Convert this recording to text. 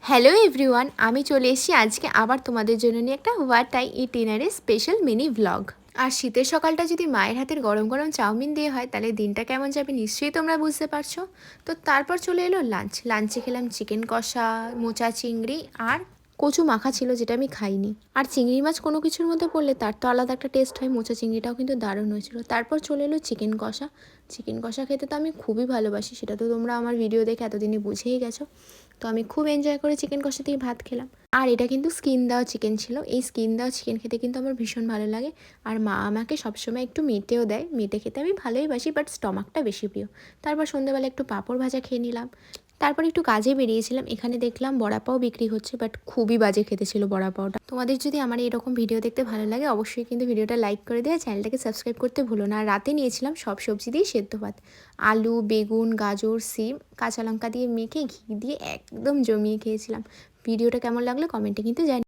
Hello everyone, আমি চলে এসেছি আজকে আবার তোমাদের জন্য নিয়ে একটা হোয়াট আই ইট ডিনারের স্পেশাল মিনি ভ্লগ। আর শীতের সকালটা যদি মায়ের হাতের গরম গরম চাউমিন দিয়ে হয় তাহলে দিনটা কেমন যাবে নিশ্চয়ই তোমরা বুঝতে পারছো। তো তারপর চলে এলো লাঞ্চে খেলাম চিকেন কষা, মোচা চিংড়ি আর কচু মাখা ছিল, যেটা আমি খাইনি। আর চিংড়ি মাছ কোনো কিছুর মধ্যে পড়লে তার তো আলাদা একটা টেস্ট হয়। মোচা চিংড়িটাও কিন্তু দারুণ হয়েছিল। তারপর চলে এলো চিকেন কষা খেতে তো আমি খুবই ভালোবাসি, সেটা তো তোমরা আমার ভিডিও দেখে এতদিনে বুঝেই গেছো। তো আমি খুব এনজয় করে চিকেন কষা দিয়ে ভাত খেলাম। আর এটা কিন্তু স্কিন দেওয়া চিকেন ছিল। এই স্কিন দেওয়া চিকেন খেতে কিন্তু আমার ভীষণ ভালো লাগে। আর মা আমাকে সবসময় একটু মেটেও দেয়, মেটে খেতে আমি ভালোই বাসি, বাট স্টমাকটা বেশি প্রিয়। তারপর সন্ধ্যেবেলা একটু পাঁপড় ভাজা খেয়ে নিলাম। তারপর একটু কাজে বেরিয়েছিলাম, এখানে দেখলাম বড়া পাও বিক্রি হচ্ছে, বাট খুবই বাজে খেতে ছিল বড়া পাওটা। তোমাদের যদি আমার এরকম ভিডিও দেখতে ভালো লাগে অবশ্যই কিন্তু ভিডিওটা লাইক করে দেওয়া, চ্যানেলটাকে সাবস্ক্রাইব করতে ভুলো না। আর রাতে নিয়েছিলাম সব সবজি দিয়ে সেদ্ধ ভাত, আলু, বেগুন, গাজর, সিম, কাঁচা লঙ্কা দিয়ে মেখে ঘি দিয়ে একদম জমিয়ে খেয়েছিলাম। ভিডিওটা কেমন লাগলো কমেন্টে কিন্তু জানি।